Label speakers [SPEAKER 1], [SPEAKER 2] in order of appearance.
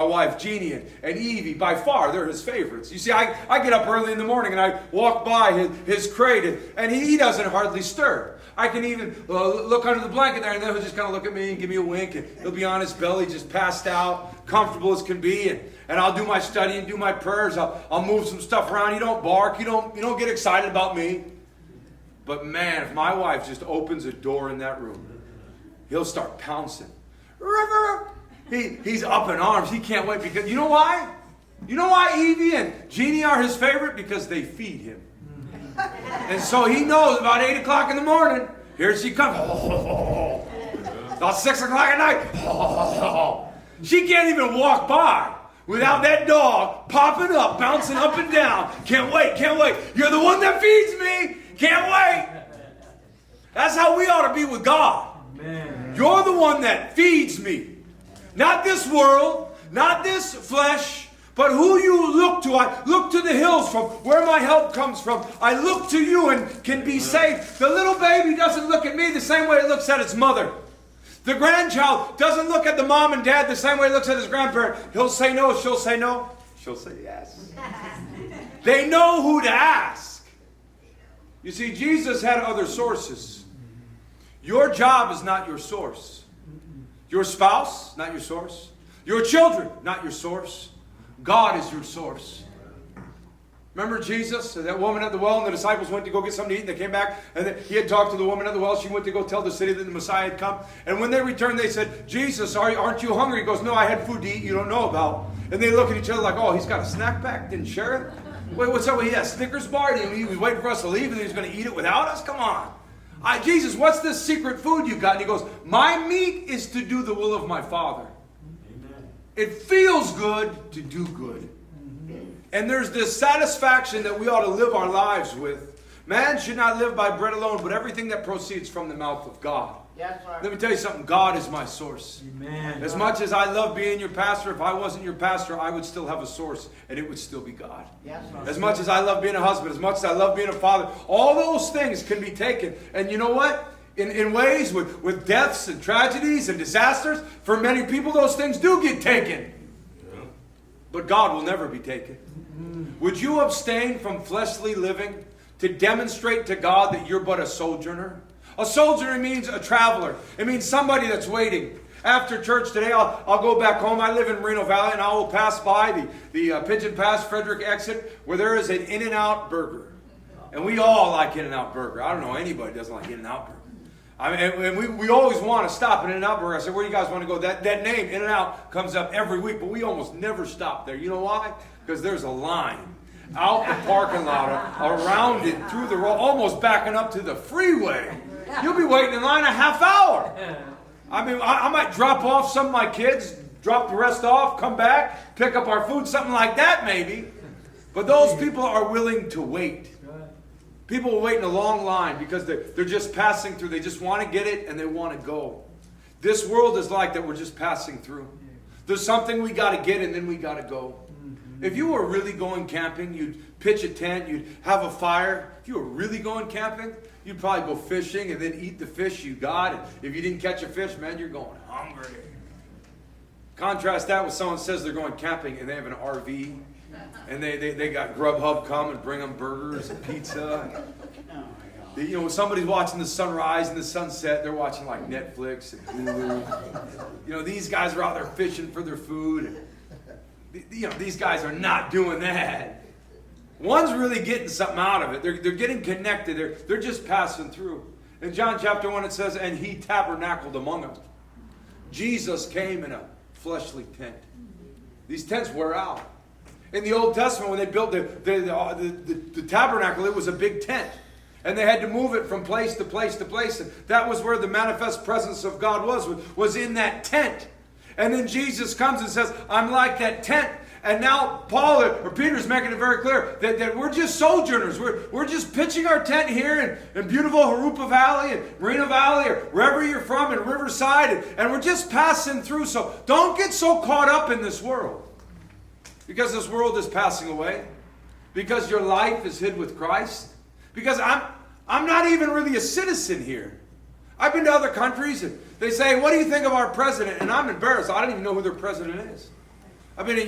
[SPEAKER 1] My wife Jeannie and Evie, by far, they're his favorites. You see, I get up early in the morning and I walk by his crate and he doesn't hardly stir. I can even look under the blanket there and then he'll just kind of look at me and give me a wink and he'll be on his belly just passed out, comfortable as can be, and I'll do my study and do my prayers. I'll move some stuff around. You don't bark. You don't get excited about me. But man, if my wife just opens a door in that room, he'll start pouncing. He's up in arms. He can't wait because, you know why? You know why Evie and Jeannie are his favorite? Because they feed him. And so he knows about 8 o'clock in the morning, here she comes. About 6 o'clock at night. She can't even walk by without that dog popping up, bouncing up and down. Can't wait, can't wait. You're the one that feeds me. Can't wait. That's how we ought to be with God. Amen. You're the one that feeds me. Not this world, not this flesh, but who you look to. I look to the hills from where my help comes from. I look to you and can be saved. The little baby doesn't look at me the same way it looks at its mother. The grandchild doesn't look at the mom and dad the same way it looks at his grandparent. He'll say no, she'll say no. She'll say yes. They know who to ask. You see, Jesus had other sources. Your job is not your source. Your spouse, not your source. Your children, not your source. God is your source. Remember Jesus, that woman at the well, and the disciples went to go get something to eat, and they came back, and he had talked to the woman at the well. She went to go tell the city that the Messiah had come. And when they returned, they said, Jesus, aren't you hungry? He goes, no, I had food to eat you don't know about. And they look at each other like, oh, he's got a snack pack, didn't share it? Wait, what's up? He had a Snickers bar, and he was waiting for us to leave, and he was going to eat it without us? Come on. Jesus, what's this secret food you got? And he goes, my meat is to do the will of my Father. Amen. It feels good to do good. And there's this satisfaction that we ought to live our lives with. Man should not live by bread alone, but everything that proceeds from the mouth of God. Yes, let me tell you something. God is my source. Amen. As much as I love being your pastor, if I wasn't your pastor, I would still have a source, and it would still be God. Yes, as much as I love being a husband, as much as I love being a father, all those things can be taken. And you know what? In ways, with deaths and tragedies and disasters, for many people, those things do get taken. But God will never be taken. Would you abstain from fleshly living to demonstrate to God that you're but a sojourner? A sojourner means a traveler. It means somebody that's waiting. After church today, I'll go back home. I live in Moreno Valley, and I will pass by the Pigeon Pass Frederick exit where there is an In-N-Out burger. And we all like In-N-Out burger. I don't know anybody doesn't like In-N-Out burger. I mean, and we always want to stop at In-N-Out burger. I said, where do you guys want to go? That name, In-N-Out, comes up every week, but we almost never stop there. You know why? Because there's a line out the parking lot, around it, through the road, almost backing up to the freeway. You'll be waiting in line a half hour. I mean, I might drop off some of my kids, drop the rest off, come back, pick up our food, something like that maybe. But those people are willing to wait. People will wait in a long line because they're just passing through. They just want to get it and they want to go. This world is like that. We're just passing through. There's something we got to get and then we got to go. If you were really going camping, you'd pitch a tent, you'd have a fire. If you were really going camping, you'd probably go fishing and then eat the fish you got. And if you didn't catch a fish, man, you're going hungry. Contrast that with someone says they're going camping and they have an RV. And they got Grubhub come and bring them burgers and pizza. And, you know, when somebody's watching the sunrise and the sunset, they're watching like Netflix and Hulu. You know, these guys are out there fishing for their food. And, you know, these guys are not doing that. One's really getting something out of it. They're getting connected. They're just passing through. In John chapter 1 it says, and he tabernacled among them. Jesus came in a fleshly tent. These tents wear out. In the Old Testament, when they built the tabernacle, it was a big tent. And they had to move it from place to place to place. And that was where the manifest presence of God was in that tent. And then Jesus comes and says, I'm like that tent. And now Paul or Peter's making it very clear that we're just sojourners. We're just pitching our tent here in beautiful Harupa Valley and Moreno Valley or wherever you're from in Riverside. And we're just passing through. So don't get so caught up in this world. Because this world is passing away. Because your life is hid with Christ. Because I'm not even really a citizen here. I've been to other countries and they say, what do you think of our president? And I'm embarrassed. I don't even know who their president is. I've been a